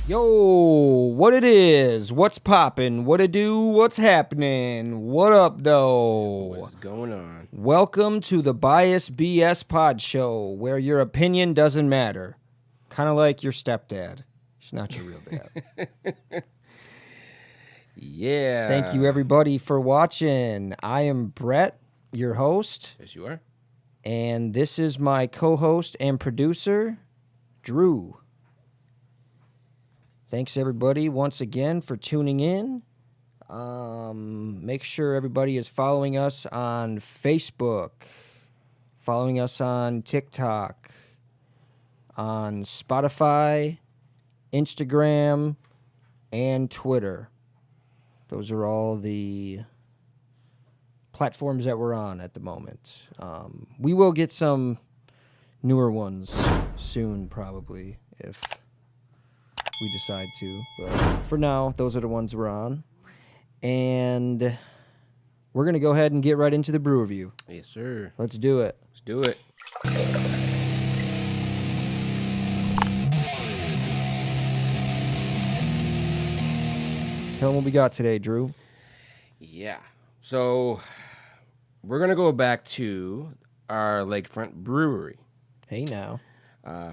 Yo, what it is? What's poppin'? What it do? What's happening? What up, though? What's going on? Welcome to the BiasedBS PodShow, where your opinion doesn't matter. Kind of like your stepdad. He's not your real dad. Yeah. Thank you, everybody, for watching. I am Brett, your host. Yes, you are. And this is my co-host and producer, Drew. Thanks, everybody, once again for tuning in. Make sure everybody is following us on Facebook, following us on TikTok, on Spotify, Instagram, and Twitter. Those are all the platforms that we're on at the moment. We will get some newer ones soon, probably, if we decide to. But for now, those are the ones we're on. And we're going to go ahead and get right into the brew review. Yes, sir. Let's do it. Let's do it. Tell them what we got today, Drew. Yeah. So we're going to go back to our Lakefront Brewery. Hey, now.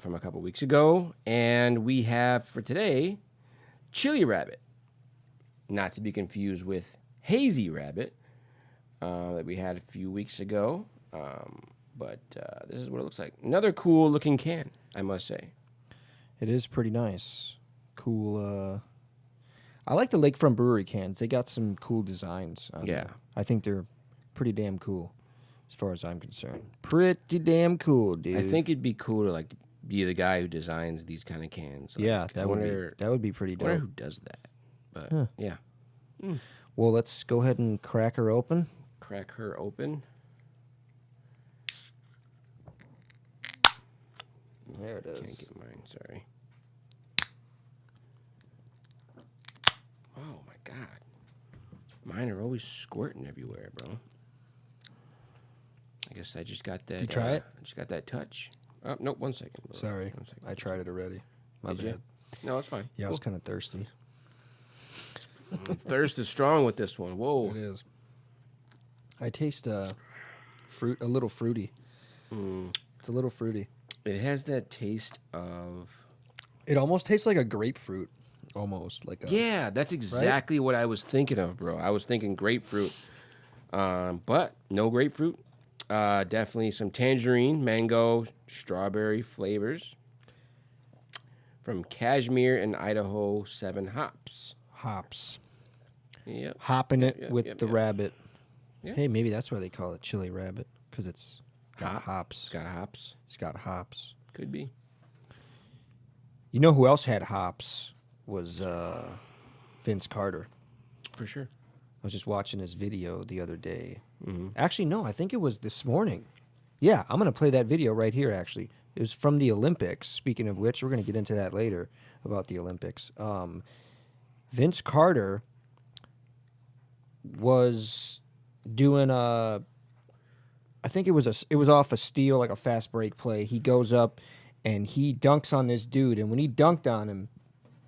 From a couple weeks ago. And we have for today, Chili Rabbit. Not to be confused with Hazy Rabbit that we had a few weeks ago. But this is what it looks like. Another cool looking can, I must say. It is pretty nice. Cool. I like the Lakefront Brewery cans. They got some cool designs on them. I think they're pretty damn cool as far as I'm concerned. Pretty damn cool, dude. I think it'd be cool to like be the guy who designs these kind of cans. Like, yeah, that would be pretty I dope. wonder who does that. But yeah. Well, let's go ahead and crack her open. Crack her open. There it is. Can't get mine, sorry. Oh my god. Mine are always squirting everywhere, bro. I guess I just got that. You try it? I just got that touch. Oh, nope, 1 second. Sorry, 1 second. I tried it already. My Did you? bad. No, it's fine. Yeah, I was kind of thirsty. Thirst is strong with this one. Whoa. It is. I taste fruit, a little fruity. It's a little fruity. It has that taste of... It almost tastes like a grapefruit. Almost like a... Yeah, that's exactly what I was thinking of, bro. I was thinking grapefruit. But no grapefruit. Definitely some tangerine, mango, strawberry flavors. From Cashmere and Idaho 7 hops. Hops. Yep. Hopping it with the rabbit. Yeah. Hey, maybe that's why they call it chili rabbit, because it's got hops. It's got hops. It's got hops. Could be. You know who else had hops? Was Vince Carter. For sure. I was just watching his video the other day. Actually, no, I think it was this morning. Yeah, I'm going to play that video right here, actually. It was from the Olympics. Speaking of which, we're going to get into that later about the Olympics. Vince Carter was doing I think it was off a steal, like a fast break play. He goes up and he dunks on this dude, and when he dunked on him,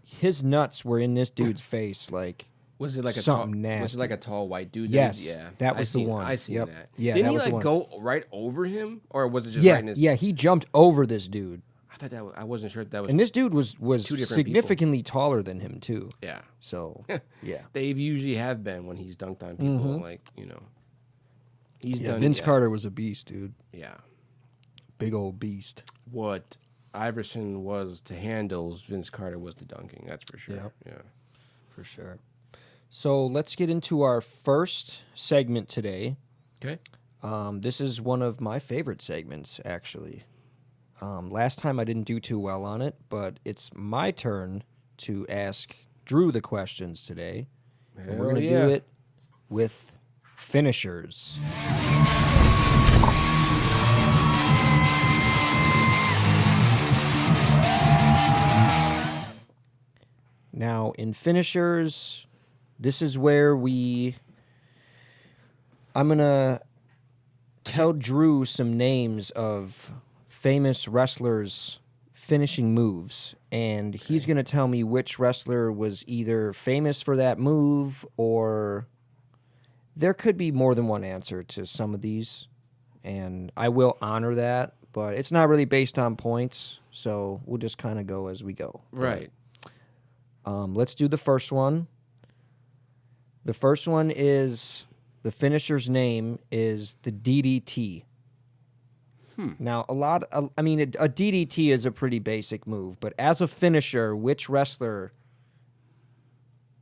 his nuts were in this dude's face, like Was it like a something tall, nasty. Was it like a tall white dude? Yes, Yeah, that was the one. I seen Yep. that. Yeah, Didn't that he was the like one. go right over him, or was it just yeah, right in his? yeah, he jumped over this dude, I thought that I wasn't sure if that was. and this dude was two different significantly taller than him too. Yeah, So yeah, they usually have been when he's dunked on people. Like he's done. Vince Carter was a beast, dude. Yeah, Big old beast. what Iverson was to handles, Vince Carter was to dunking. That's for sure. Yep. Yeah, For sure. So let's get into our first segment today. Okay. This is one of my favorite segments, actually. Last time I didn't do too well on it, but it's my turn to ask Drew the questions today. And we're going to do it with finishers. Now, in finishers, this is where I'm going to tell Drew some names of famous wrestlers' finishing moves, and he's going to tell me which wrestler was either famous for that move or there could be more than one answer to some of these, and I will honor that, but it's not really based on points, so we'll just kind of go as we go. Right. Let's do the first one. The first one is the finisher's name is the DDT. Now, a DDT is a pretty basic move, but as a finisher, which wrestler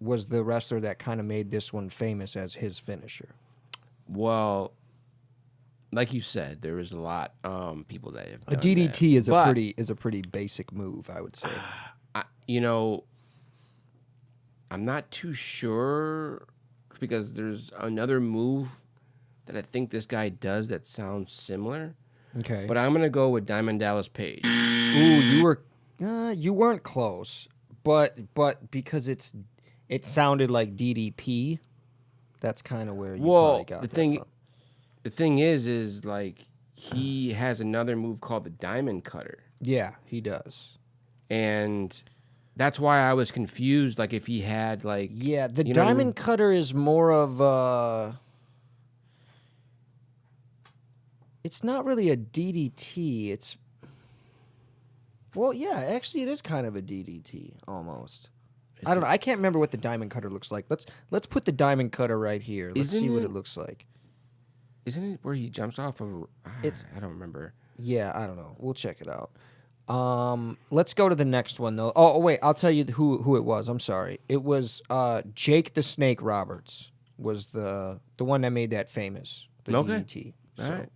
was the wrestler that kind of made this one famous as his finisher? Well, like you said, there is a lot people that have done A DDT that. is a pretty basic move, I would say. I'm not too sure because there's another move that I think this guy does that sounds similar. Okay. But I'm gonna go with Diamond Dallas Page. Ooh, you weren't close, but because it sounded like DDP, that's kind of where you probably got that from. The thing is like he has another move called the Diamond Cutter. Yeah, he does. And that's why I was confused. Like if he had like the Diamond Cutter is more of it's not really a DDT. Actually, it is kind of a DDT almost. I don't know. I can't remember what the Diamond Cutter looks like. Let's put the Diamond Cutter right here. Let's see what it looks like. Isn't it where he jumps off of? I don't remember. Yeah, I don't know. We'll check it out. Let's go to the next one though. Oh wait, I'll tell you who it was. I'm sorry. It was Jake the Snake Roberts was the one that made that famous. The DDT. All right.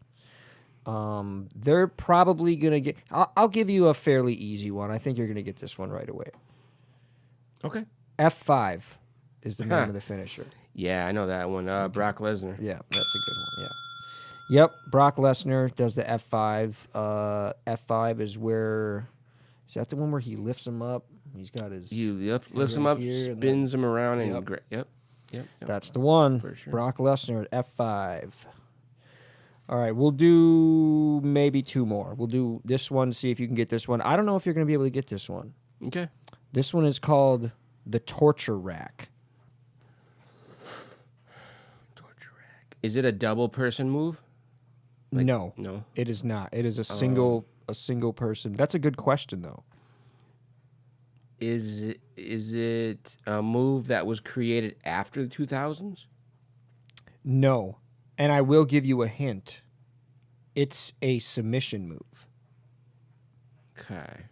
They're probably gonna get. I'll give you a fairly easy one. I think you're gonna get this one right away. Okay. F5 is the name of the finisher. Yeah, I know that one. Brock Lesnar. Yeah, that's a good one. Yeah. Yep, Brock Lesnar does the F5. F5 is where. Is that the one where he lifts him up? He's got his. He lifts him up, spins him around, and yep. That's the one. For sure. Brock Lesnar at F5. All right, we'll do maybe two more. We'll do this one, see if you can get this one. I don't know if you're going to be able to get this one. Okay. This one is called the Torture Rack. Torture Rack. Is it a double person move? No. No. It is not. It is a single person. That's a good question though. Is it a move that was created after the 2000s? No. And I will give you a hint. It's a submission move. Okay.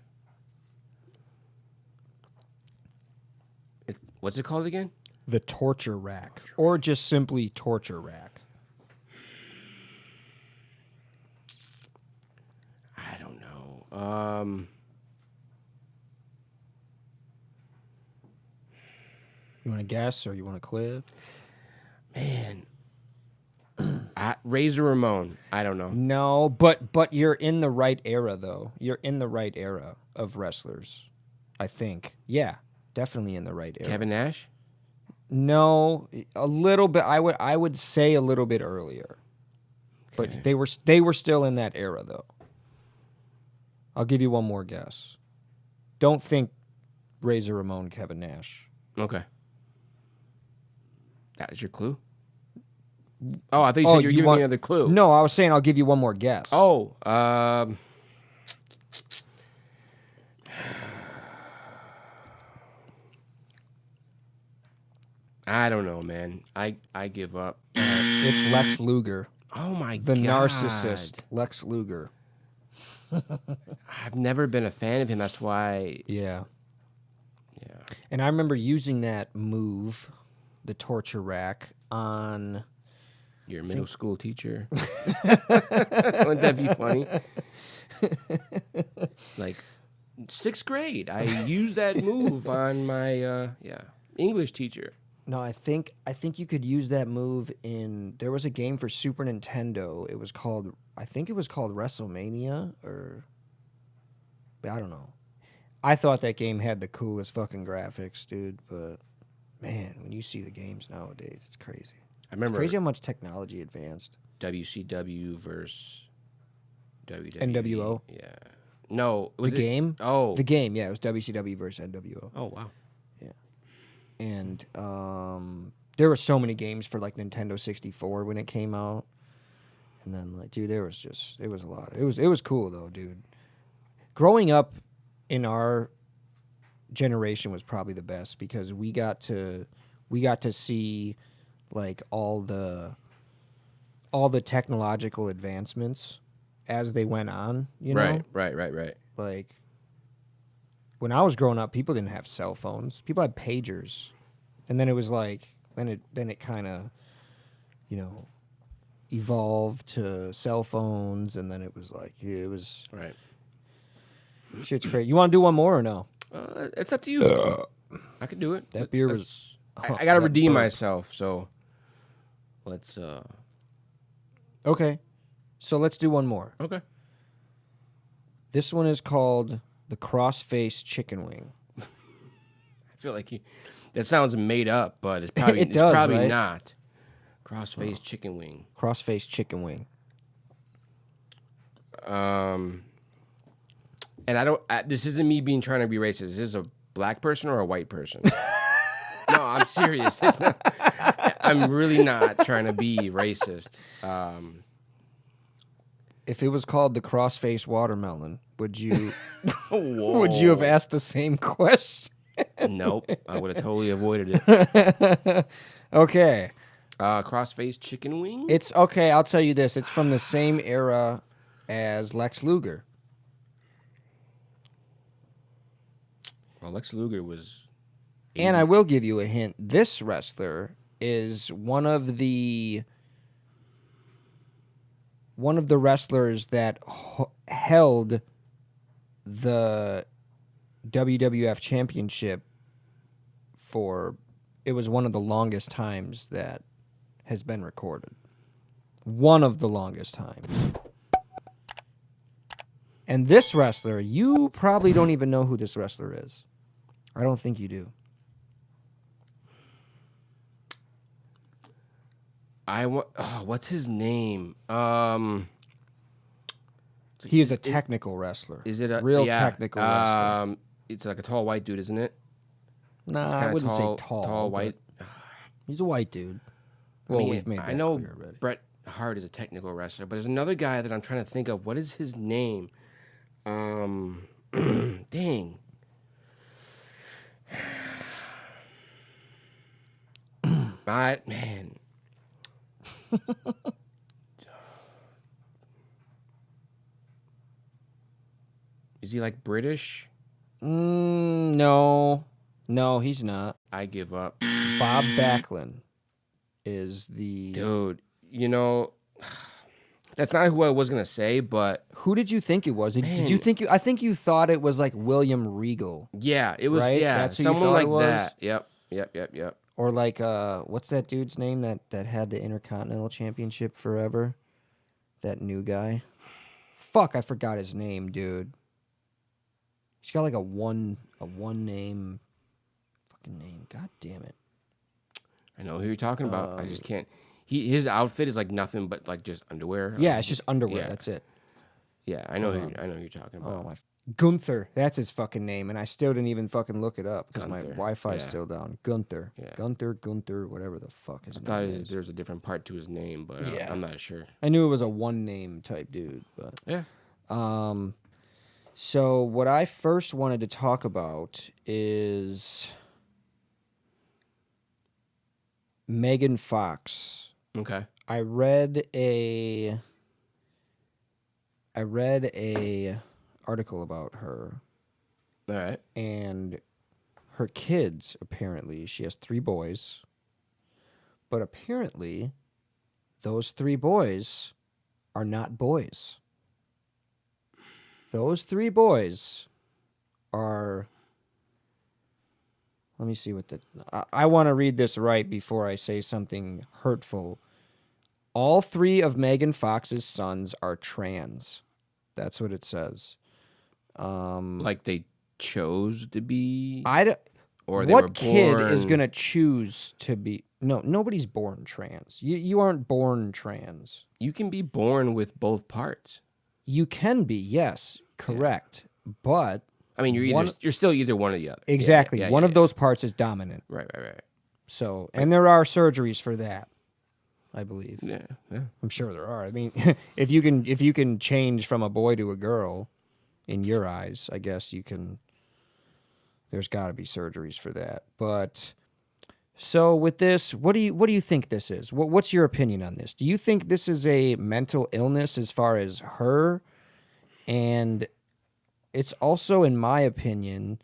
What's it called again? The Torture Rack. Or just simply Torture Rack. I don't know. You want to guess or you want to quit? Man. Razor Ramon. I don't know. No, but you're in the right era though. You're in the right era of wrestlers, I think. Yeah, definitely in the right era. Kevin Nash? No, a little bit. I would say a little bit earlier, but Okay. they were still in that era though. I'll give you one more guess. Don't think Razor Ramon, Kevin Nash. Okay. That was your clue? Oh, I thought you said you were giving me another clue. No, I was saying I'll give you one more guess. Oh, I don't know, man. I give up. It's Lex Luger. Oh my The god. narcissist, Lex Luger. I've never been a fan of him. That's why. Yeah. Yeah. And I remember using that move, the Torture Rack, on Your middle school teacher. Wouldn't that be funny? Like 6th grade, I used that move on my English teacher. No, I think you could use that move in. There was a game for Super Nintendo. It was called WrestleMania, or I don't know. I thought that game had the coolest fucking graphics, dude. But man, when you see the games nowadays, it's crazy. I remember It's crazy how much technology advanced. WCW versus WWE. NWO? Yeah. No, was the it game? Oh, The game, yeah, it was WCW versus NWO. oh wow. And there were so many games for like Nintendo 64 when it came out. And then like, dude, it was a lot. It was cool though, dude. Growing up in our generation was probably the best because we got to see like all the technological advancements as they went on, you know? Right. Like when I was growing up, people didn't have cell phones. People had pagers. And then it was like then it kind of, you know, evolved to cell phones, and then it was like Right. shit's crazy. You want to do one more or no? It's up to you. I can do it. That beer was. I gotta redeem myself, so let's. Okay, so let's do one more. Okay. This one is called the Cross-Face Chicken Wing. I feel like that sounds made up, but it's probably It does, right? not. Cross-face chicken wing. Cross-Face Chicken Wing. And I don't. This isn't me being trying to be racist. Is this a black person or a white person? No, I'm serious. It's not, I'm really not trying to be racist. If it was called the Cross-Face Watermelon, would you Whoa. have asked the same question? Nope, I would have totally avoided it. Okay. Cross-face chicken wing. It's okay. I'll tell you this. It's from the same era as Lex Luger. Well, Lex Luger was. And I will give you a hint. This wrestler is one of the wrestlers that held the WWF Championship for. It was one of the longest times that has been recorded. One of the longest times. And this wrestler, you probably don't even know who this wrestler is. I don't think you do. What's his name? He is a technical wrestler. Is it a real technical wrestler? It's like a tall white dude, isn't it? Nah, I wouldn't say tall. Tall white. He's a white dude. Well, we've made that I know clear already. Bret Hart is a technical wrestler, but there's another guy that I'm trying to think of. What is his name? Dang. Man. Is he like British? No, he's not. I give up. Bob Backlund is the Dude, you know, that's not who I was gonna say, but Who did you think it was? Did you think I think you thought it was like William Regal. Yeah, it was. Right? Yeah, That's who you someone thought like it was? that. Yep. Or like what's that dude's name that had the Intercontinental Championship forever? That new guy. Fuck, I forgot his name, dude. He's got like a one name fucking name. God damn it. I know who you're talking about. I just can't. His outfit is like nothing but like just underwear. Yeah, it's just underwear. yeah. That's it. Yeah, I know. I know who you're talking about. Oh my. Gunther, that's his fucking name, and I still didn't even fucking look it up because my Gunther, Wi-Fi's yeah. still down. Gunther, Yeah. Gunther, whatever the fuck his I thought name is. there was a different part to his name, but Yeah. I'm not sure. I knew it was a one name type dude, but Yeah. So what I first wanted to talk about is Megan Fox. Okay. I read a article about her, All right. and her kids, apparently she has 3 boys, but apparently those 3 boys are not boys. Those 3 boys are, let me see what I want to read this right before I say something hurtful. All 3 of Megan Fox's sons are trans. That's what it says. Like they chose to be, or they what were kid born... is going to choose to be? No, nobody's born trans. You aren't born trans. You can be born with both parts. You can be, yes, Correct. But I mean, you're still either one or the other. exactly. One of those parts is dominant. Right. So, and there are surgeries for that, I believe. Yeah. I'm sure there are. I mean, if you can change from a boy to a girl, in your eyes, I guess you can. There's got to be surgeries for that. But so with this, what do you think this is? What's your opinion on this? Do you think this is a mental illness as far as her? And it's also, in my opinion,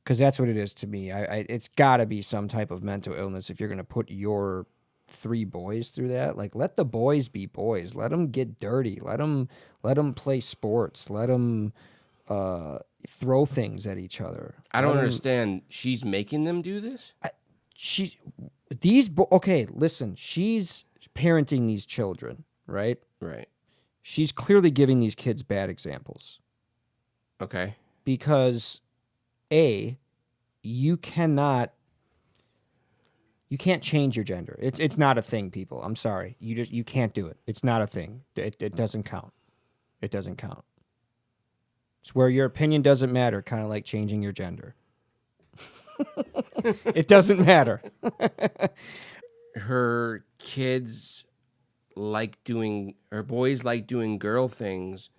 because that's what it is to me. It's got to be some type of mental illness if you're going to put your 3 boys through that. Like, let the boys be boys. Let them get dirty. Let them play sports. Let them throw things at each other. I don't understand. She's making them do this? Okay, listen. She's parenting these children, right? Right. She's clearly giving these kids bad examples. Okay. Because you can't change your gender. It's not a thing, people. I'm sorry. You can't do it. It's not a thing. It doesn't count. It doesn't count. It's where your opinion doesn't matter, kind of like changing your gender. It doesn't matter. Her boys like doing girl things,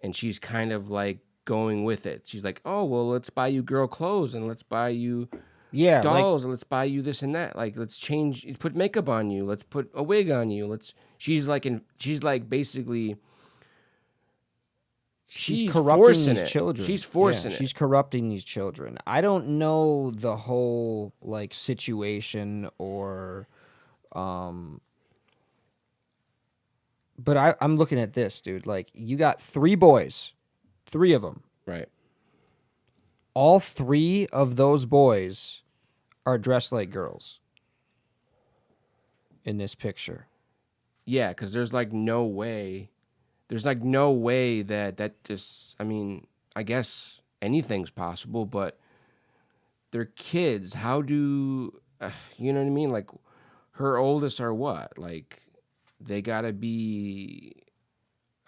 and she's kind of like going with it. She's like, oh, well, let's buy you girl clothes, and let's buy you dolls, and let's buy you this and that. Like, let's put makeup on you. Let's put a wig on you. She's basically... She's corrupting these children. She's forcing it. She's corrupting these children. I don't know the whole situation or, but I'm looking at this, dude. Like, you got 3 boys, 3 of them. Right. All 3 of those boys are dressed like girls in this picture. Yeah, because there's no way. There's no way that just, I mean, I guess anything's possible, but they're kids. How do, you know what I mean? Like, her oldest are what? Like, they gotta be,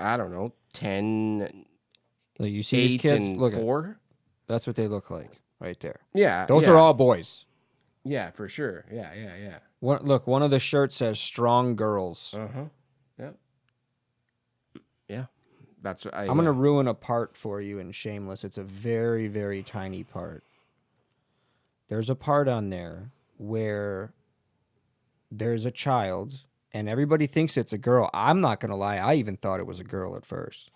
I don't know, 10, like, you see 8 these kids? and look 4? That's what they look like right there. Yeah. Those are all boys. Yeah, for sure. Yeah. One of the shirts says "Strong Girls." Uh-huh. Yep. Yeah. That's what I'm going to ruin a part for you in Shameless. It's a very, very tiny part. There's a part on there where there's a child, and everybody thinks it's a girl. I'm not going to lie. I even thought it was a girl at first.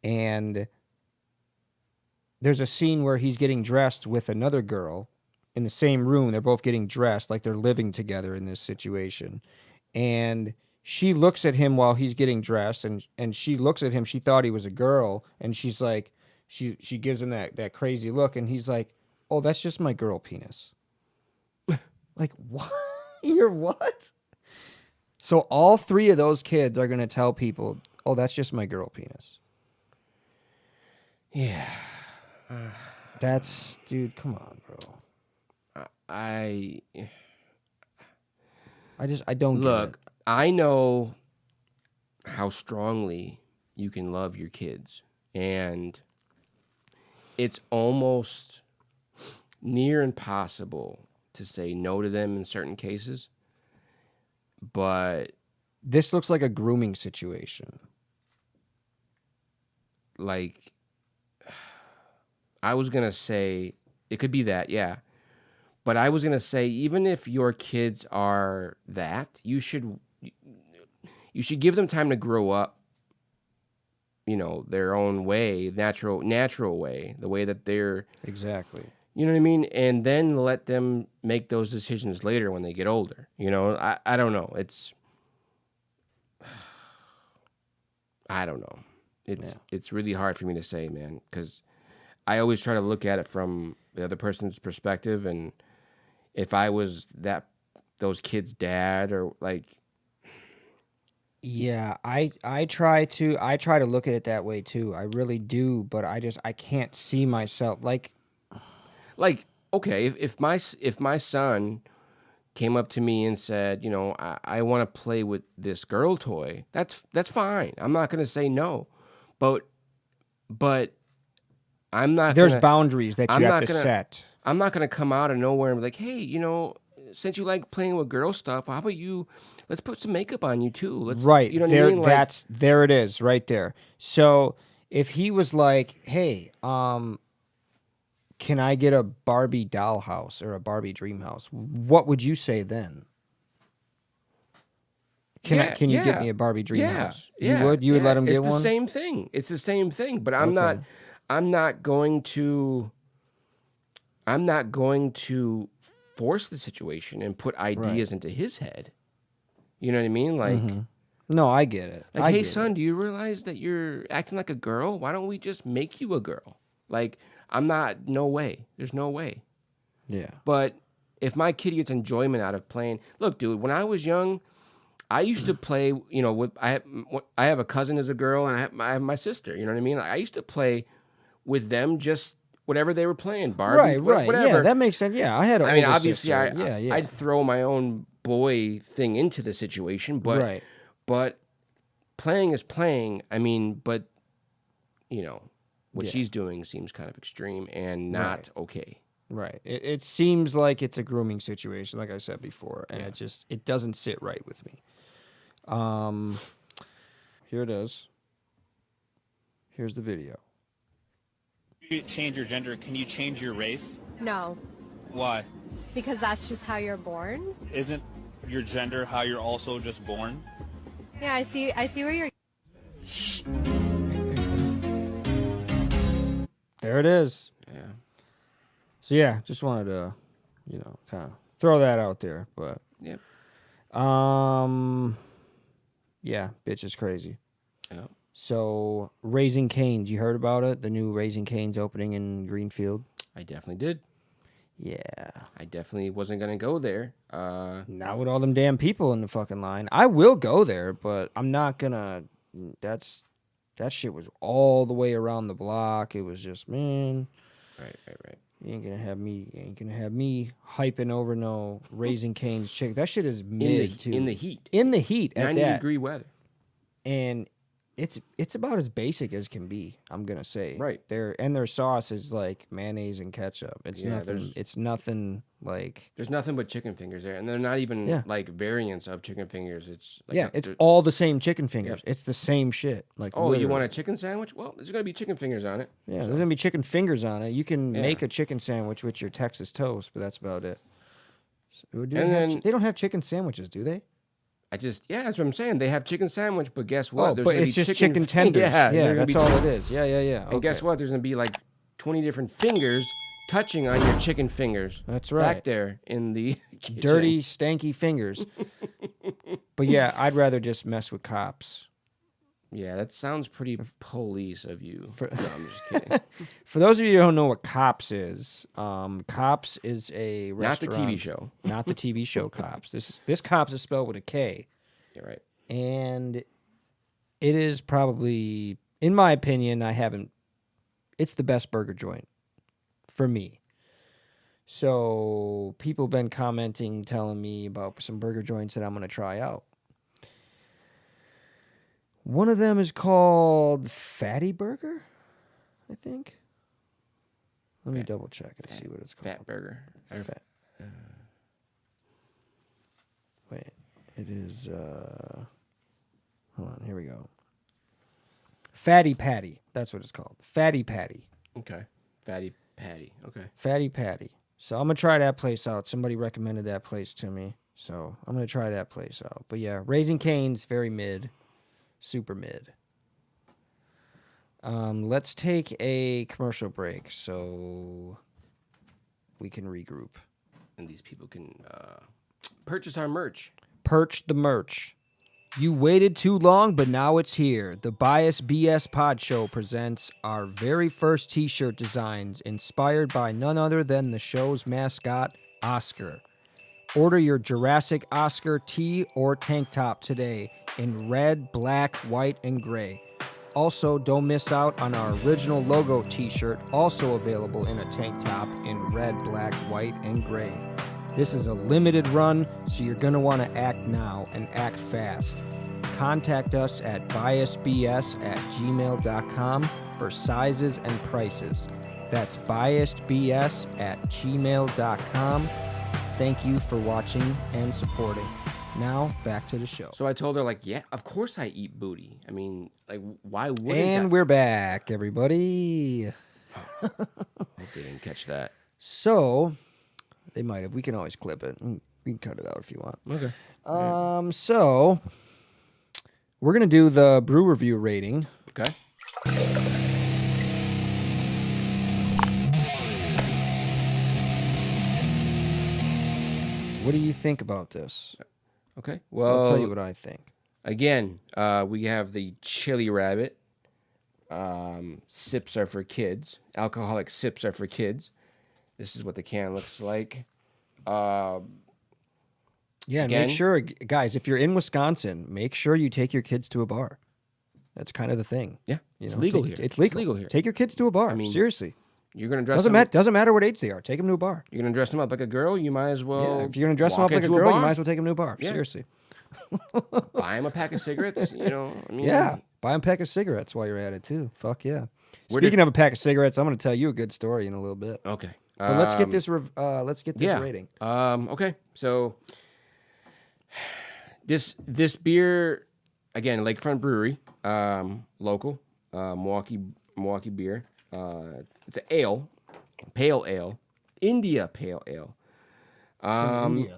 And there's a scene where he's getting dressed with another girl in the same room. They're both getting dressed like they're living together in this situation. And she looks at him while he's getting dressed, and she looks at him. She thought he was a girl, and she's like, she gives him that crazy look, and he's like, oh, that's just my girl penis. Like, what? You're what? So all 3 of those kids are going to tell people, oh, that's just my girl penis. Yeah. That's, dude, come on, bro. I don't look. get it. I know how strongly you can love your kids, and it's almost near impossible to say no to them in certain cases. But this looks like a grooming situation. Like, I was gonna say it could be that, yeah. But I was gonna say, even if your kids are that, you should give them time to grow up, their own way, natural way, the way that they're... Exactly. You know what I mean? And then let them make those decisions later when they get older. I don't know. I don't know. It's really hard for me to say, man, because I always try to look at it from the other person's perspective, and if I was those kids' dad, or like... Yeah, I try to look at it that way too. I really do, but I can't see myself like okay, if my son came up to me and said, I want to play with this girl toy, that's fine. I'm not going to say no. But but I'm not. There's gonna, boundaries that I'm you have not to gonna, set. I'm not gonna come out of nowhere and be like, hey, since you like playing with girl stuff, how about let's put some makeup on you too. Right. You know what There I mean? Like, there it is, right there. So if he was like, hey, can I get a Barbie doll house or a Barbie dream house? What would you say then? Can you get me a Barbie dream house? You would let him it's get one? the same thing. It's the same thing, but Okay. I'm not going to force the situation and put ideas into his head. You know what I mean? Like, No, I get it. like, I hey get son, it. do you realize that you're acting like a girl? Why don't we just make you a girl? Like, no way. There's no way. Yeah. But if my kid gets enjoyment out of playing, look, dude, when I was young, I used to play, I have a cousin as a girl, and I have my sister. You know what I mean? I used to play with them, just whatever they were playing, Barbie, Right. whatever. Yeah, that makes sense. Yeah, I had an I mean, older obviously, sister. Yeah. I'd throw my own boy thing into the situation, Right. but playing is playing. I mean, but what Yeah. she's doing seems kind of extreme and not okay. Right. It seems like it's a grooming situation, like I said before, and it doesn't sit right with me. Here it is. Here's the video. You change your gender, can you change your race? No, Why? because that's just how you're born. Isn't your gender how you're also just born? Yeah, I see where you're. There it is. Yeah. So yeah, just wanted to, kind of throw that out there, but Yep. yeah, bitch is crazy. Yep. So Raising Cane's, you heard about it? The new Raising Cane's opening in Greenfield. I definitely did. Yeah. I definitely wasn't gonna go there. Not with all them damn people in the fucking line. I will go there, but I'm not gonna. That shit was all the way around the block. It was just, man. Right. You ain't gonna have me hyping over no Raising Cane's chick. That shit is mid too. In the heat. In the heat at 90-degree weather. And it's about as basic as can be, I'm gonna say. Right. Their sauce is like mayonnaise and ketchup. It's nothing like. There's nothing but chicken fingers there, and they're not even like variants of chicken fingers. It's like it's all the same chicken fingers. Yep. It's the same shit. Like, oh, literally. you want a chicken sandwich? Well, there's gonna be chicken fingers on it. Yeah, there's gonna be chicken fingers on it. You can make a chicken sandwich with your Texas toast, but that's about it. So, they don't have chicken sandwiches, do they? that's what I'm saying. They have chicken sandwich, but guess what? Oh, There's but gonna it's be just chicken tenders. Yeah, that's all it is. Yeah. And guess what? There's gonna be like 20 different fingers touching on your chicken fingers. That's right. Back there in the kitchen. Dirty, stanky fingers. But yeah, I'd rather just mess with cops. Yeah, that sounds pretty police of you. No, I'm just kidding. For those of you who don't know what Cops is, Cops is a restaurant. Not the TV show. Not the TV show Cops. This Cops is spelled with a K. Yeah, right. And it is probably, in my opinion, it's the best burger joint for me. So people have been commenting, telling me about some burger joints that I'm going to try out. One of them is called Fatty Burger, I think. Let me double check and see what it's called. Fat burger. Wait, it is, hold on, here we go. Fatty Patty, that's what it's called. Fatty Patty. Okay. Fatty Patty. Okay. Fatty Patty. So I'm going to try that place out. Somebody recommended that place to me, so I'm going to try that place out. But yeah, Raising Cane's, very mid. Super mid. Let's take a commercial break so we can regroup. And these people can purchase our merch. Perch the merch. You waited too long, but now it's here. The BiasedBS PodShow presents our very first t-shirt designs inspired by none other than the show's mascot, Oscar. Order your Jurassic Oscar tee or tank top today in red, black, white, and gray. Also, don't miss out on our original logo t-shirt, also available in a tank top in red, black, white, and gray. This is a limited run, so you're going to want to act now and act fast. Contact us at biasedbs@gmail.com for sizes and prices. That's BiasedBS@gmail.com. Thank you for watching and supporting. Now, back to the show. So I told her, like, yeah, of course I eat booty. I mean, like, why wouldn't I? And we're back, everybody. Hope they didn't catch that. So, they might have. We can always clip it. We can cut it out if you want. Okay. So, we're going to do the brew review rating. Okay. What do you think about this? Okay. Well, I'll tell you what I think. Again, we have the Chili Rabbit. Sips are for kids. Alcoholic sips are for kids. This is what the can looks like. Yeah, and again, make sure, guys, if you're in Wisconsin, make sure you take your kids to a bar. That's kind of the thing. Yeah, You it's know, legal ta- here. It's legal. here. Take your kids to a bar. I mean, seriously. You're gonna dress Doesn't matter what age they are. Take them to a bar. You're gonna dress them up like a girl. You might as well. Yeah, if you're gonna dress them walk up like a into girl, you bar, might as well take them to a bar. Yeah. Seriously. buy them a pack of cigarettes. You know. I mean, Yeah, buy them a pack of cigarettes while you're at it too. Fuck yeah. Where Speaking of a pack of cigarettes, I'm going to tell you a good story in a little bit. Okay. But let's get this. Rating. Okay. So this beer, again, Lakefront Brewery, local, Milwaukee beer. It's an ale, pale ale, India pale ale.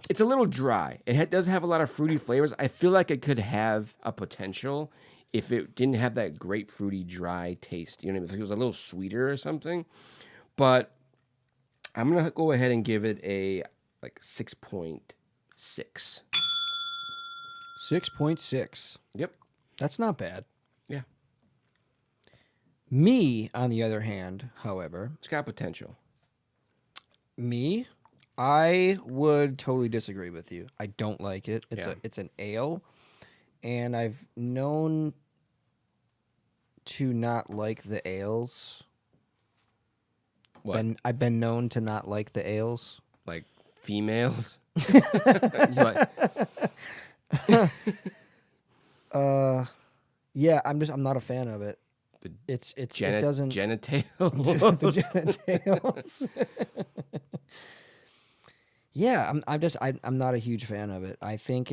It's a little dry. It does have a lot of fruity flavors. I feel like it could have a potential if it didn't have that grapefruity dry taste. You know what I mean? If it was a little sweeter or something. But I'm gonna go ahead and give it a 6.6. 6.6. Yep. That's not bad. Yeah. Me, on the other hand, however, It's got potential. I would totally disagree with you. I don't like it. Yeah. It's an ale, and I've known to not like the ales. What? I've been known to not like the ales. Like females? What? Yeah, I'm not a fan of it. It doesn't Genitails? the genitals. Yeah, I'm not a huge fan of it. I think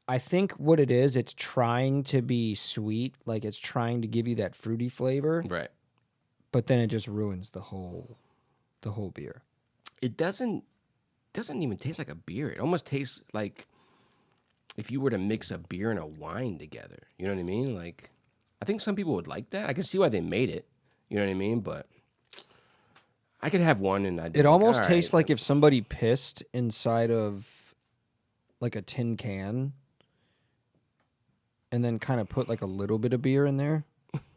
I think what it is, it's trying to be sweet, like it's trying to give you that fruity flavor, Right. but then it just ruins the whole beer. It doesn't even taste like a beer. It almost tastes like if you were to mix a beer and a wine together. You know what I mean? Like, I think some people would like that. I can see why they made it. You know what I mean? But I could have one and I'd be It like, almost all tastes right. like if somebody pissed inside of like a tin can and then kind of put like a little bit of beer in there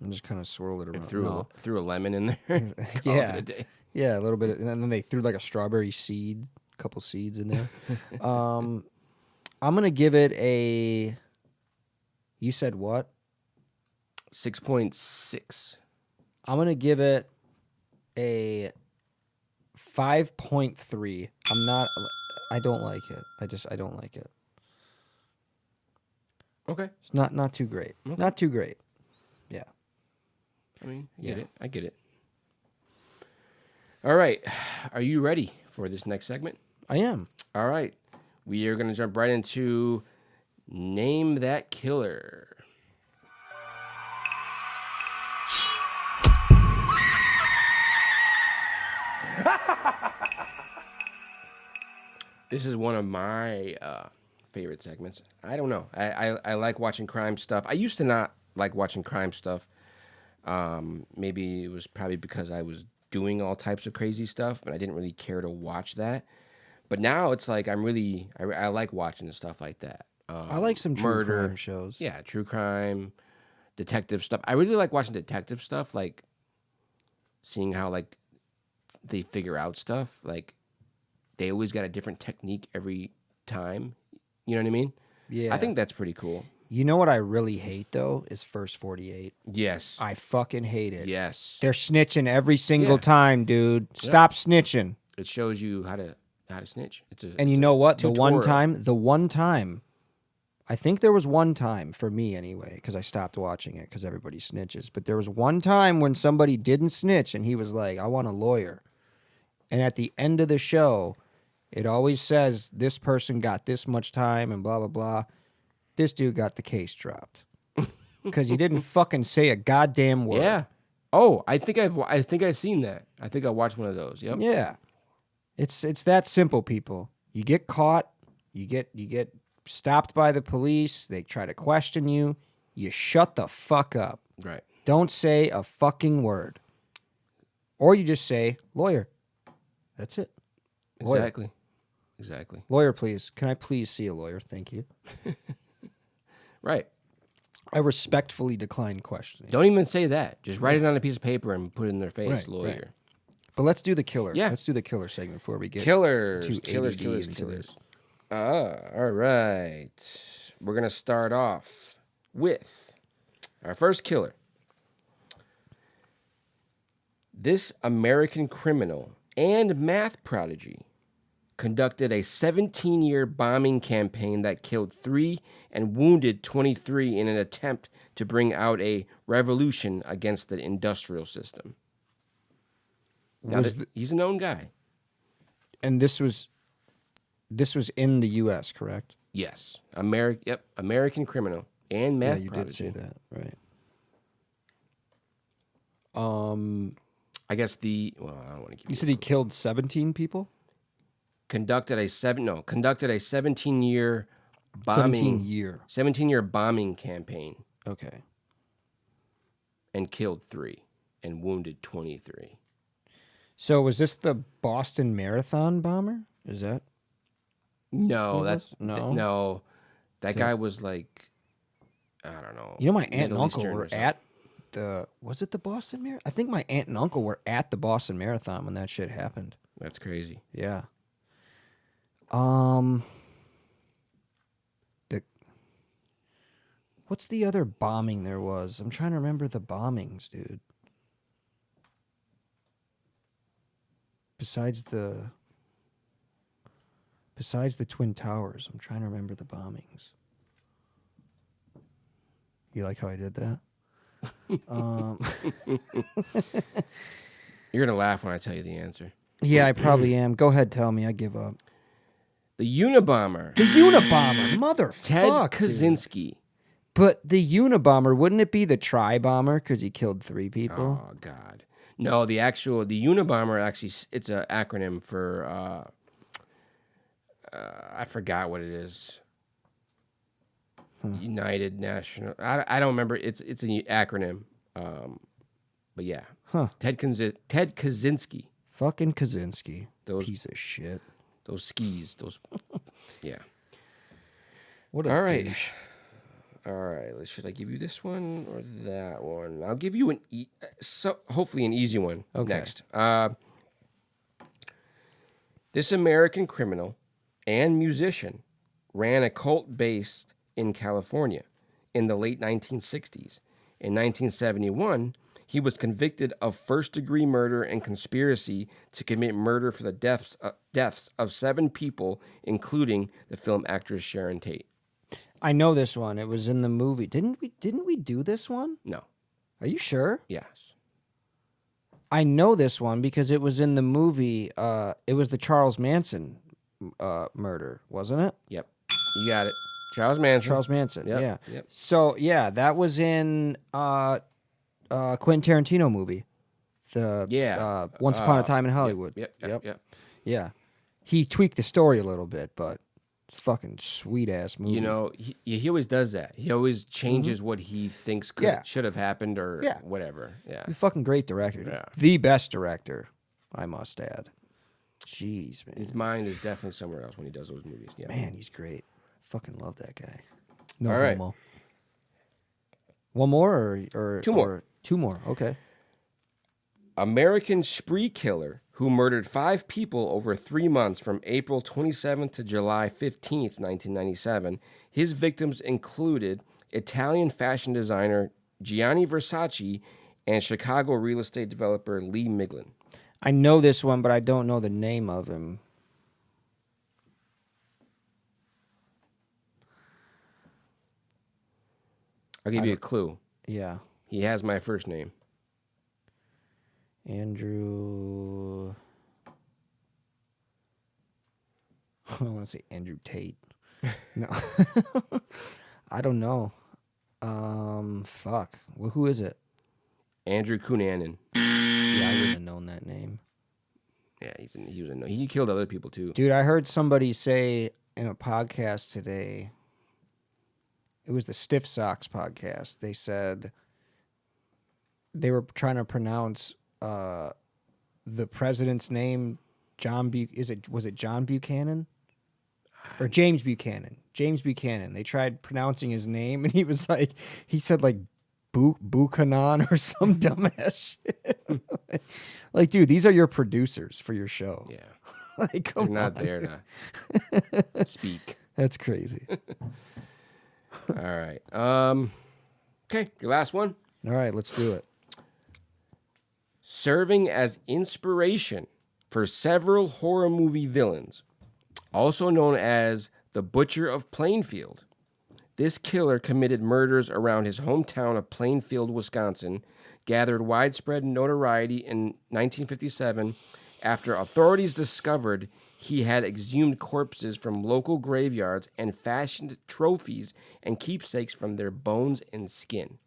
and just kind of swirl it around. Threw a lemon in there. Call it a day. Yeah, a little bit, and then they threw like a strawberry seed, a couple seeds in there. I'm gonna give it a. You said what? 6.6. I'm gonna give it a 5.3. I don't like it. I don't like it. Okay. It's not too great. Okay. Not too great. Yeah. I mean, Yeah. I get it. All right. Are you ready for this next segment? I am. All right. We are going to jump right into Name That Killer. This is one of my favorite segments. I don't know. I like watching crime stuff. I used to not like watching crime stuff. Maybe it was probably because I was doing all types of crazy stuff, and I didn't really care to watch that. But now it's like I like watching stuff like that. I like some true murder crime shows. Yeah, true crime, detective stuff. I really like watching detective stuff, like seeing how like they figure out stuff. Like they always got a different technique every time. You know what I mean? Yeah. I think that's pretty cool. You know what I really hate though is First 48. Yes. I fucking hate it. Yes. They're snitching every single Yeah. time, dude. Stop snitching. It shows you how to snitch. It's a And you know what? The one tutorial. time I think there was one time, for me anyway, because I stopped watching it because everybody snitches, but there was one time when somebody didn't snitch and he was like, I want a lawyer. And at the end of the show, it always says this person got this much time and blah, blah, blah. This dude got the case dropped because he didn't fucking say a goddamn word. Yeah. Oh, I think I've seen that. I think I watched one of those. Yep. Yeah. It's that simple, people. You get caught, you get stopped by the police, they try to question you, you shut the fuck up. Right. Don't say a fucking word. Or you just say, lawyer. That's it. Lawyer. Exactly. Lawyer, please. Can I please see a lawyer? Thank you. Right. I respectfully decline questioning. Don't even say that. Just write it on a piece of paper and put it in their face, Right, lawyer. right. But let's do the killer. Yeah. Let's do the killer segment before we get Killers. too Killers. ADD Killers. into Killers. this. All right. We're going to start off with our first killer. This American criminal and math prodigy conducted a 17-year bombing campaign that killed 3 and wounded 23 in an attempt to bring out a revolution against the industrial system. Now, he's a known guy. And this was in the U.S., correct? Yes. American criminal and math yeah, you prodigy. did say that, right? I guess I don't want to give You said he killed 17 people? conducted a 17-year bombing 17-year bombing campaign Okay. and killed 3 and wounded 23. So was this the Boston Marathon bomber? Is that? No, Who that's was? No? no. That guy was like, I don't know. You know, my aunt and Middle uncle Eastern or were something. at was it the Boston Marathon? I think my aunt and uncle were at the Boston Marathon when that shit happened. That's crazy. Yeah. What's the other bombing there was? I'm trying to remember the bombings, dude. Besides the Twin Towers, I'm trying to remember the bombings. You like how I did that? You're gonna laugh when I tell you the answer. Yeah, I probably am. Go ahead, tell me. I give up. The Unabomber, The Unabomber, motherfucker. Ted dude. Kaczynski. But the Unabomber, wouldn't it be the Tri-Bomber because he killed 3 people? Oh God, no. The Unabomber actually, it's an acronym for I forgot what it is. United National. I don't remember. It's an acronym. But yeah. Huh. Ted Kaczynski. Fucking Kaczynski. Those Piece of shit. those skis. Those. Yeah. What a All right. douche. All right. Should I give you this one or that one? I'll give you hopefully an easy one next. This American criminal and musician ran a cult based in California in the late 1960s. In 1971, he was convicted of first-degree murder and conspiracy to commit murder for the deaths of 7 people, including the film actress Sharon Tate. I know this one. It was in the movie. Didn't we do this one? No. Are you sure? Yes. I know this one because it was in the movie. It was the Charles Manson murder, wasn't it? Yep. You got it. Charles Manson. Charles Manson. Yep, Yeah. yep. So yeah, that was in Quentin Tarantino movie. The Once Upon a Time in Hollywood. Yep. Yeah. He tweaked the story a little bit, but it's fucking sweet ass movie. You know, he always does that. He always changes what he thinks should have happened or whatever. Yeah. He's a fucking great director. Yeah. The best director, I must add. Jeez, man. His mind is definitely somewhere else when he does those movies. Yeah. Man, he's great. Fucking love that guy. No All right. homo. One more or 2 more. or 2 more. Okay. American spree killer who murdered 5 people over 3 months from April 27th to July 15th, 1997. His victims included Italian fashion designer Gianni Versace and Chicago real estate developer Lee Miglin. I know this one, but I don't know the name of him. I'll give you a clue. Yeah. He has my first name. Andrew. I want to say Andrew Tate. No. I don't know. Fuck. Well, who is it? Andrew Cunanan. Yeah, I wouldn't have known that name. Yeah, he killed other people too. Dude, I heard somebody say in a podcast today, it was the Stiff Socks podcast. They said they were trying to pronounce the president's name, was it John Buchanan? Or James Buchanan. James Buchanan. They tried pronouncing his name, and he said like Buchanan or some dumbass shit. Like, dude, these are your producers for your show. Yeah. Like, They're come not on. there to speak. That's crazy. All right. Okay, your last one. All right, let's do it. Serving as inspiration for several horror movie villains, also known as the Butcher of Plainfield. This killer committed murders around his hometown of Plainfield, Wisconsin, gathered widespread notoriety in 1957 after authorities discovered he had exhumed corpses from local graveyards and fashioned trophies and keepsakes from their bones and skin.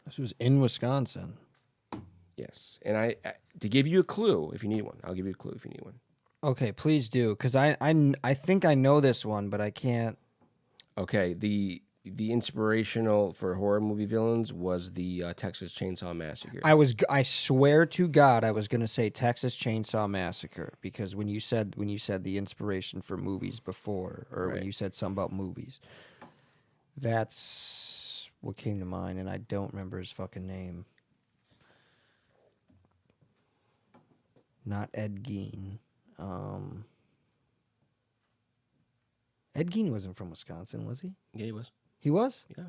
This was in Wisconsin. Yes. And I to give you a clue, if you need one, I'll give you a clue if you need one. Okay, please do, because I think I know this one, but I can't. Okay, the inspirational for horror movie villains was the Texas Chainsaw Massacre. I swear to God, I was gonna say Texas Chainsaw Massacre, because when you said the inspiration for movies before, or Right. when you said something about movies, that's what came to mind, and I don't remember his fucking name. Not Ed Gein. Ed Gein wasn't from Wisconsin, was he? Yeah, he was. He was? Yeah.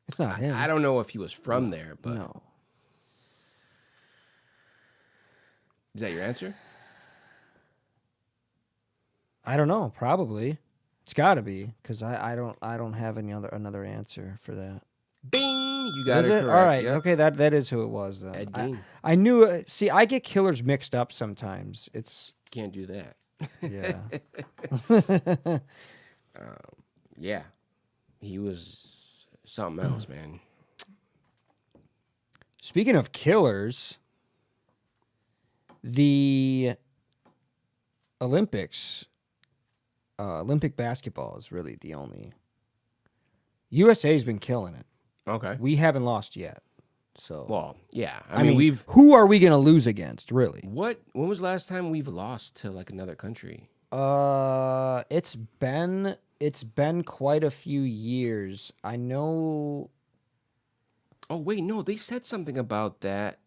It's not him. I don't know if he was from there, but No. is that your answer? I don't know. Probably. It's got to be, because I don't have another answer for that. Bing! You got Is it it? correct. All right. Yep. Okay, that is who it was then. Ed Gein. I knew. See, I get killers mixed up sometimes. It's Can't do that. yeah. Yeah. He was something else, man. Speaking of killers, the Olympics, Olympic basketball is really the only. USA's been killing it. Okay. We haven't lost yet. So Well, yeah. I mean, who are we gonna lose against, really? when was the last time we've lost to like another country? It's been quite a few years. I know. Oh wait, no, they said something about that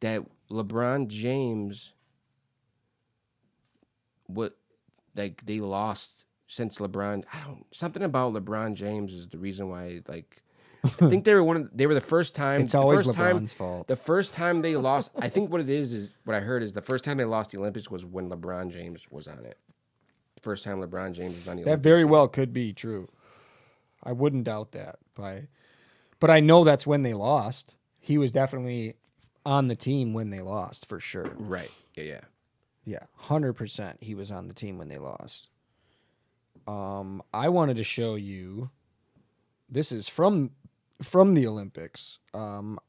LeBron James they lost since LeBron. Something about LeBron James is the reason why, like, I think they were the first time. It's always the first time- LeBron's fault. The first time they lost, I think what it is what I heard is the first time they lost the Olympics was when LeBron James was on it. The first time LeBron James was on the Olympics. That very team. well could be true. I wouldn't doubt that. But I know that's when they lost. He was definitely on the team when they lost, for sure. Right. Yeah. Yeah, 100% he was on the team when they lost. I wanted to show you. This is from the Olympics.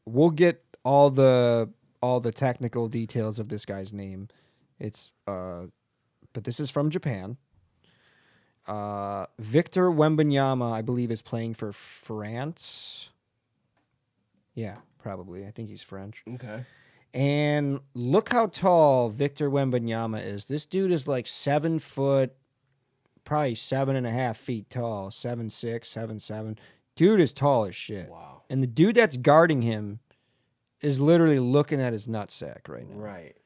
We'll get all the technical details of this guy's name. But this is from Japan. Victor Wembanyama, I believe, is playing for France. Yeah, probably. I think he's French. Okay. And look how tall Victor Wembanyama is. This dude is like 7 foot, probably 7.5 feet tall, 7'6", 7'7". Dude is tall as shit. Wow. And the dude that's guarding him is literally looking at his nutsack right now. Right.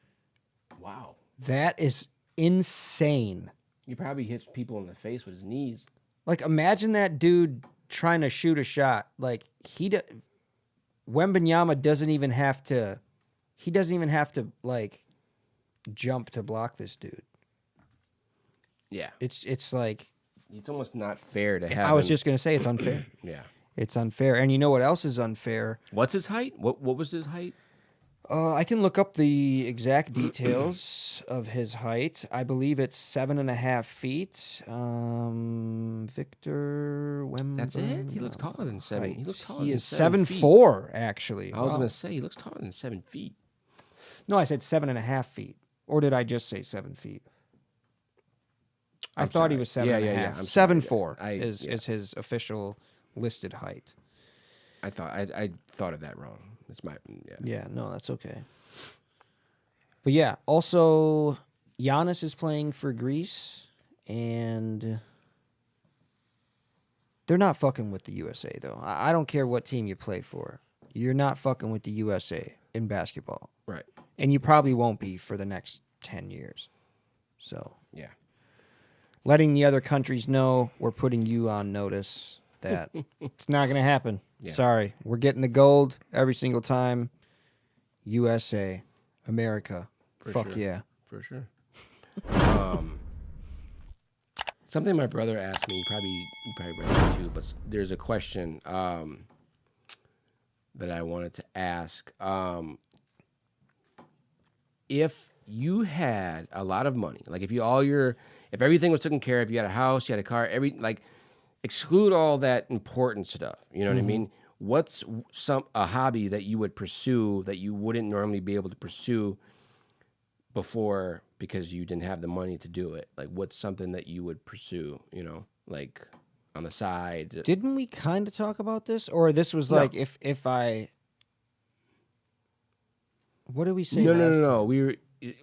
Wow. That is insane. He probably hits people in the face with his knees. Like, imagine that dude trying to shoot a shot. Like, Wembanyama doesn't even have to. He doesn't even have to, like, jump to block this dude. Yeah. It's like It's almost not fair to have. I was him- just gonna say it's unfair. Yeah. It's unfair, and you know what else is unfair? What's his height? What was his height? I can look up the exact details of his height. I believe it's 7.5 feet. Victor Wember. That's it? He looks taller than 7. He looks taller He than is 7 feet. 7'4", actually. I was Wow. gonna say he looks taller than 7 feet. No, I said 7.5 feet. Or did I just say 7 feet? I I'm thought he sorry. was Yeah, 7.5. yeah, yeah. I'm sorry. 7'4" I- is yeah. his official listed height. I thought of that wrong. It's my yeah. Yeah, no, that's okay. But yeah, also Giannis is playing for Greece, and they're not fucking with the USA though. I don't care what team you play for. You're not fucking with the USA in basketball, Right. and you probably won't be for the next 10 years. So, Yeah. letting the other countries know we're putting you on notice that it's not going to happen. Yeah. Sorry. We're getting the gold every single time. USA, America. For Fuck sure. yeah. For sure. Something my brother asked me, you probably read it too, but there's a question that I wanted to ask. If you had a lot of money, like if everything was taken care of, you had a house, you had a car, exclude all that important stuff. You know what I mean? What's a hobby that you would pursue that you wouldn't normally be able to pursue before because you didn't have the money to do it? Like, what's something that you would pursue? You know, like on the side. Didn't we kind of talk about this? Or this was like if I... What did we say No, last time? We were.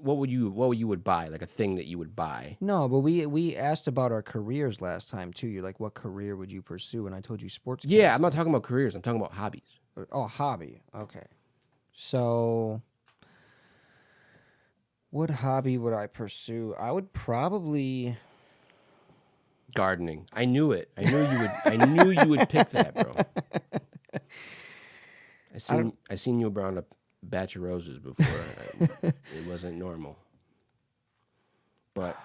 What would you would buy? Like a thing that you would buy? No, but we asked about our careers last time too. You're like, what career would you pursue? And I told you sports. Yeah, I'm not talking about careers. I'm talking about hobbies. Oh, hobby. Okay. So, what hobby would I pursue? I would probably... Gardening. I knew it. I knew you would. I knew you would pick that, bro. I seen you around a batch of roses before. It wasn't normal. But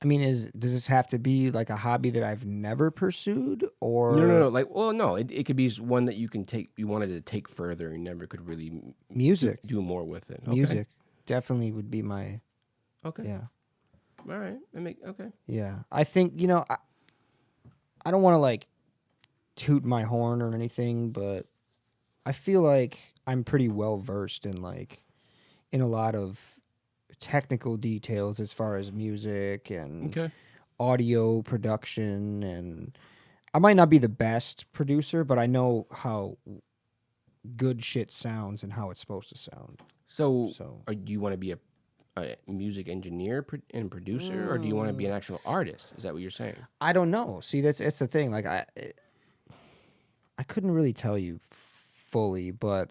I mean, does this have to be like a hobby that I've never pursued, or no. Like, well, no. It could be one that you can take. You wanted to take further and never could really music? do more with it. Okay. Music definitely would be my Okay. yeah. All right. Okay. Yeah, I think I don't want to like toot my horn or anything, but I feel like I'm pretty well versed in a lot of technical details as far as music and Okay. audio production, and I might not be the best producer, but I know how good shit sounds and how it's supposed to sound. So, So- do you want to be a music engineer and producer, or do you want to be an actual artist? Is that what you're saying? I don't know. See, that's the thing. Like I couldn't really tell you fully, but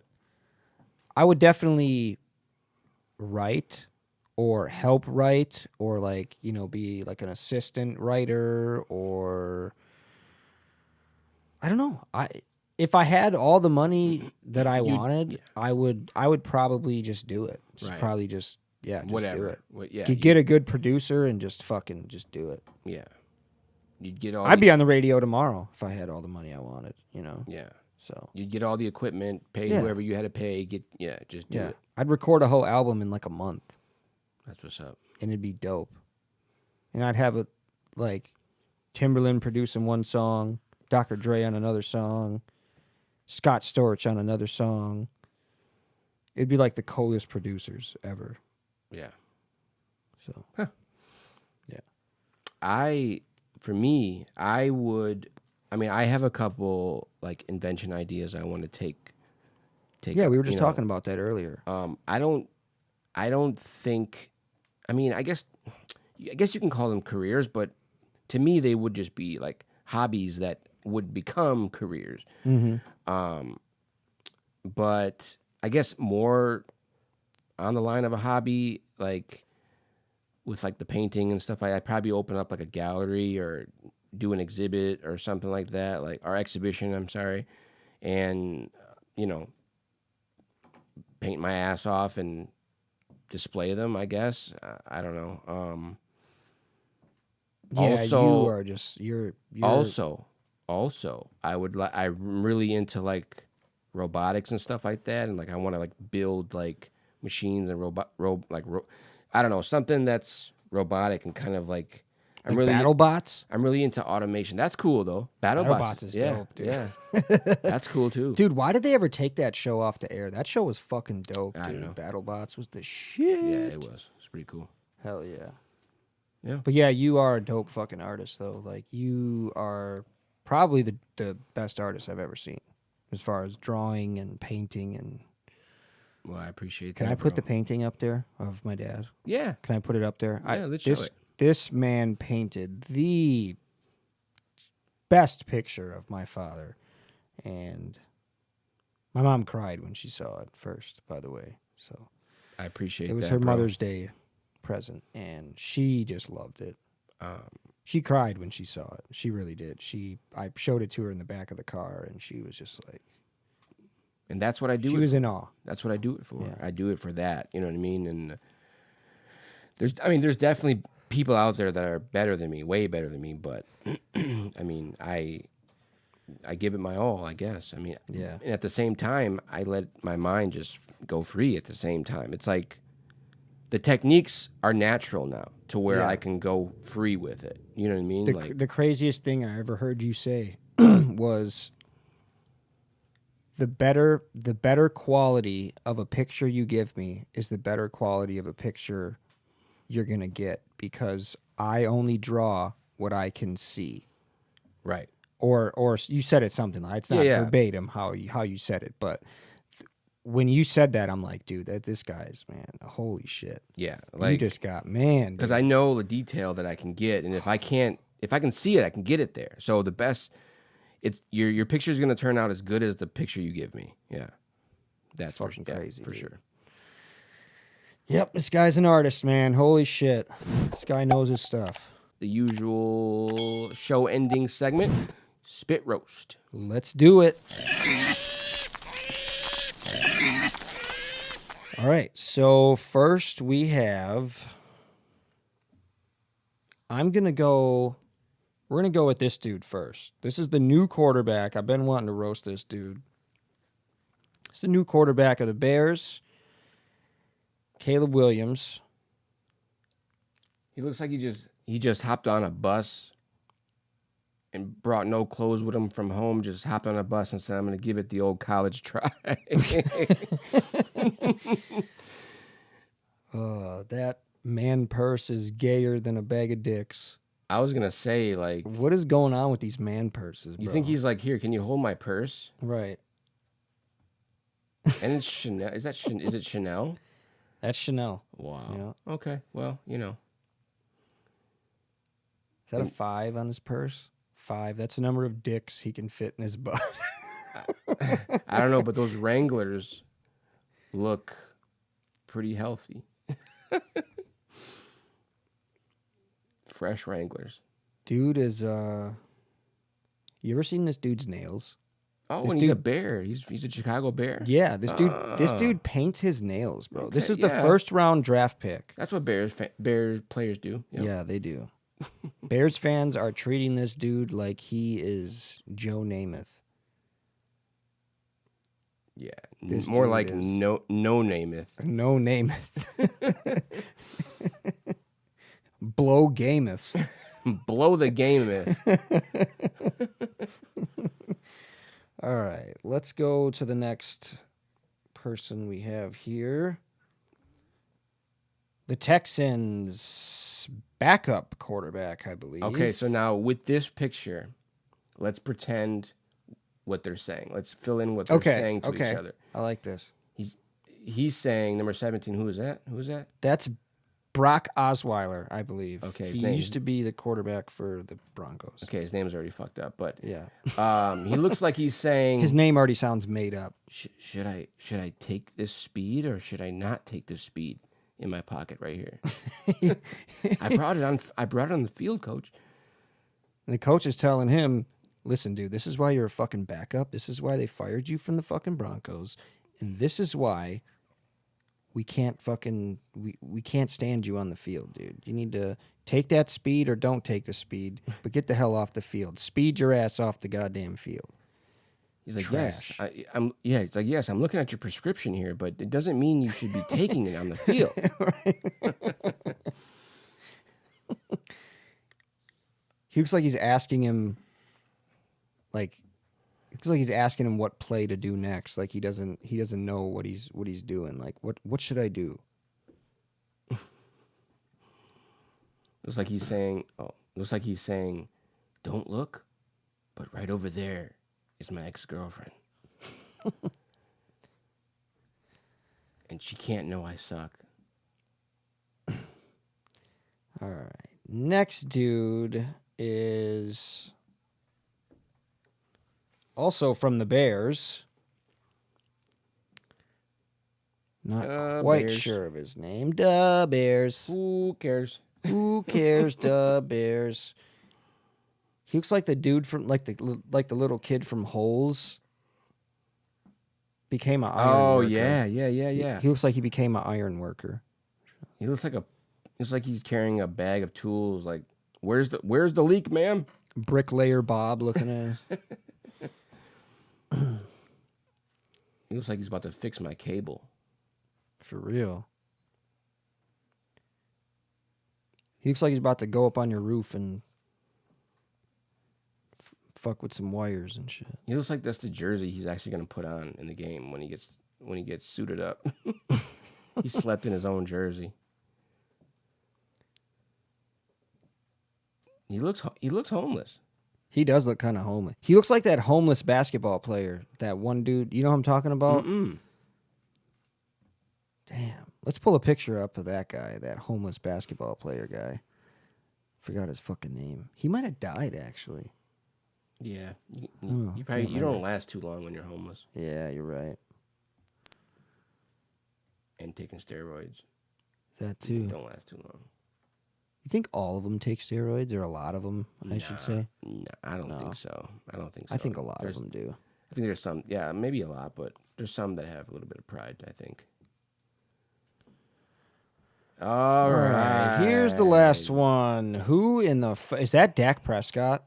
I would definitely write or help write or be like an assistant writer, or I don't know. If I had all the money that I wanted, I would probably just do it. Right. Just do Whatever. it. Yeah. Get a good producer and just do it. Yeah. You'd get all. I'd be on the radio tomorrow if I had all the money I wanted, Yeah. So, You'd get all the equipment, pay Yeah. whoever you had to pay. Just do yeah. it. I'd record a whole album in like a month, That's what's up. and it'd be dope. And I'd have it like Timberland producing one song, Dr. Dre on another song, Scott Storch on another song. It'd be like the coolest producers ever. Yeah. So, yeah. I have a couple like invention ideas I want to take. Yeah, we were just you know, talking about that earlier. I don't think. I mean, I guess you can call them careers, but to me, they would just be like hobbies that would become careers. Mm-hmm. But I guess more on the line of a hobby, like with like the painting and stuff. I'd probably open up like a gallery or do an exhibit or something like that, like our exhibition. I'm sorry, and paint my ass off and display them. I guess I don't know. Yeah, Also- you are just you're Also, I'm really into like robotics and stuff like that, and like I want to like build like machines and I don't know, something that's robotic and kind of like like BattleBots. I'm really into automation. That's cool though. BattleBots is yeah, dope, dude. Yeah, that's cool too. Dude, why did they ever take that show off the air? That show was fucking dope, I dude. don't know. BattleBots was the shit. Yeah, it was. It's pretty cool. Hell yeah. Yeah. But yeah, you are a dope fucking artist though. Like you are probably the best artist I've ever seen as far as drawing and painting and Well, I appreciate that. can I put bro. the painting up there of my dad? Yeah. Can I put it up there? Yeah, let's show it. This man painted the best picture of my father, and my mom cried when she saw it first, by the way. So I appreciate that. it was her bro. Mother's Day present, and she just loved it. Um, She cried when she saw it. She really did. I showed it to her in the back of the car, and she was just like, and that's what I do. she was in awe. That's what I do it for. Yeah. I do it for that. You know what I mean? And there's definitely people out there that are better than me, way better than me. But I mean, I give it my all, I guess. I mean, Yeah. And at the same time, I let my mind just go free. At the same time, it's like the techniques are natural now to where Yeah. I can go free with it. You know what I mean? The craziest thing I ever heard you say was the better quality of a picture you give me is the better quality of a picture you're gonna get, because I only draw what I can see. right. Or you said it something like, it's not Yeah. verbatim how you said it, but when you said that, I'm like, dude, this guy's, man, holy shit. Yeah. You just got, man. Because dude. I know the detail that I can get, and if I can see it, I can get it there. So the best, it's your picture is going to turn out as good as the picture you give me. Yeah, that's fucking yeah, crazy, for dude. sure. Yep, this guy's an artist, man. Holy shit. This guy knows his stuff. The usual show ending segment, spit roast. Let's do it. All right, so first we have, we're going to go with this dude first. This is the new quarterback. I've been wanting to roast this dude. It's the new quarterback of the Bears, Caleb Williams. He looks like he just hopped on a bus and brought no clothes with him from home. Just hopped on a bus and said, "I'm going to give it the old college try." That man purse is gayer than a bag of dicks. I was gonna say, like, What is going on with these man purses, bro? you think he's like, "Here, can you hold my purse?" right? And it's Chanel. Is it Chanel? That's Chanel. Wow. You know? Okay. Well, you know. Is that a 5 on his purse? 5. That's the number of dicks he can fit in his butt. I don't know, but those Wranglers look pretty healthy. Fresh Wranglers. Dude is you ever seen this dude's nails? Oh, This and he's a dude- bear. He's a Chicago Bear. Yeah, this dude paints his nails, bro. This Okay, is the yeah. first round draft pick. That's what Bears players do. Yep. Yeah, they do. Bears fans are treating this dude like he is Joe Namath. Yeah. This More dude like is- no Namath. No Namath. Blow Gameth. Blow the game myth. All right, let's go to the next person we have here. The Texans' backup quarterback, I believe. Okay, so now with this picture, let's pretend what they're saying. Let's fill in what they're saying to each other. I like this. He's saying number 17. Who is that? That's Brock Osweiler, I believe. Okay, his he name- used to be the quarterback for the Broncos. Okay, his name's already fucked up, but Yeah, he looks like he's saying, his name already sounds made up. should I take this speed or should I not take this speed in my pocket right here? I brought it on the field, coach. And the coach is telling him, "Listen, dude, this is why you're a fucking backup. This is why they fired you from the fucking Broncos, and this is why we can't fucking we can't stand you on the field, dude. You need to take that speed or don't take the speed, but get the hell off the field. Speed your ass off the goddamn field. He's like, Trash. yes, I'm. Yeah, it's like, yes, I'm looking at your prescription here, but it doesn't mean you should be taking it on the field. He looks like he's asking him, like, it looks like he's asking him what play to do next. Like he doesn't know what he's doing. Like what should I do? Looks like he's saying, don't look, but right over there is my ex-girlfriend. And she can't know I suck. All right. Next dude is also from the Bears. Not quite Bears. sure of his name. Duh, Bears. Who cares? Who cares? Duh, Bears. He looks like the dude from like the little kid from Holes. Became an iron worker. Yeah. He looks like he became an iron worker. He looks like he's carrying a bag of tools. Like, where's the leak, ma'am? Bricklayer Bob looking at. He looks like he's about to fix my cable. For real. He looks like he's about to go up on your roof and fuck with some wires and shit. He looks like that's the jersey he's actually going to put on in the game when he gets suited up. He slept in his own jersey. He looks homeless. He does look kind of homeless. He looks like that homeless basketball player. That one dude. You know who I'm talking about? Mm-mm. Damn. Let's pull a picture up of that guy, that homeless basketball player guy. Forgot his fucking name. He might have died, actually. Yeah. You can't don't last too long when you're homeless Yeah, you're right. and taking steroids. That too. You don't last too long. You think all of them take steroids, or a lot of them, I should say? No, I don't think so. I think a lot of them do. I think there's some, yeah, maybe a lot, but there's some that have a little bit of pride, I think. All right. Here's the last one. Who in the... is that Dak Prescott?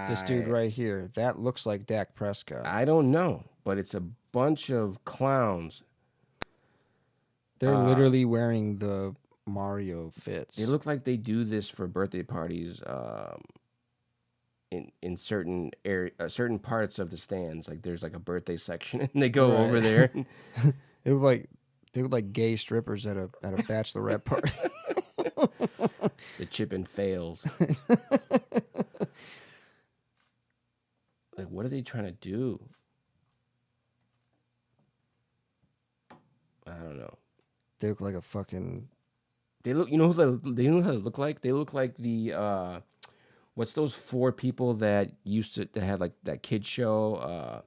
This dude right here. That looks like Dak Prescott. I don't know, but it's a bunch of clowns. They're literally wearing the Mario fits. They look like they do this for birthday parties in certain certain parts of the stands. Like there's like a birthday section, and they go over there. They look like gay strippers at a bachelorette party. The chipping fails. Like, what are they trying to do? I don't know. They look like a fucking... They look. You know who they know how they look like? They look like the what's those 4 people that used to have like that kid show?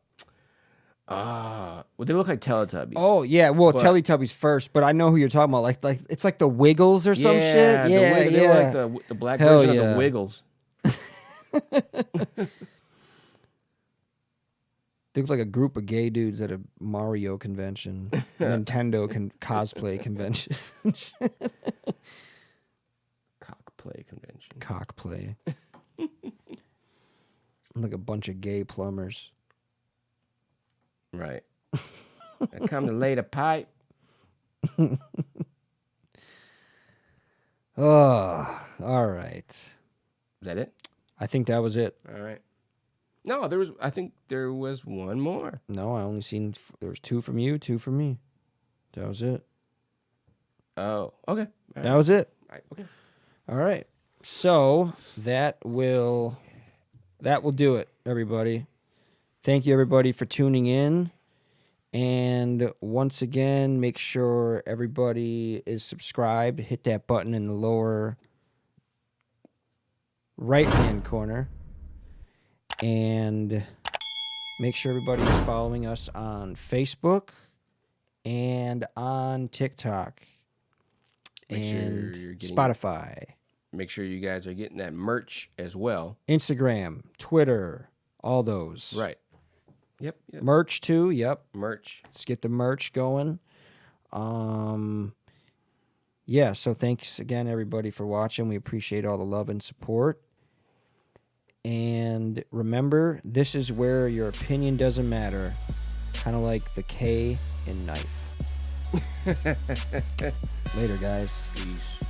Well, they look like Teletubbies. Oh yeah, well Teletubbies first, but I know who you're talking about. Like it's like the Wiggles or some shit. Yeah, they're like the black Hell version yeah. of the Wiggles. They look like a group of gay dudes at a Mario convention, Nintendo cosplay convention. Cockplay convention. Cockplay. Like a bunch of gay plumbers. Right. I come to lay the pipe. Oh, all right. Is that it? I think that was it. All right. No, I think there was one more. No, I only seen there was 2 from you, 2 from me. That was it. Oh, okay. That was it. Okay. All right. So that will do it, everybody. Thank you, everybody, for tuning in. And once again, make sure everybody is subscribed. Hit that button in the lower right-hand corner. And make sure everybody is following us on Facebook and on TikTok Make sure and you're getting Spotify. Make sure you guys are getting that merch as well. Instagram, Twitter, all those. Right. Yep. Merch too. Yep. Merch. Let's get the merch going. Yeah, so thanks again, everybody, for watching. We appreciate all the love and support. And remember, this is where your opinion doesn't matter. Kind of like the K in knife. Later, guys. Peace.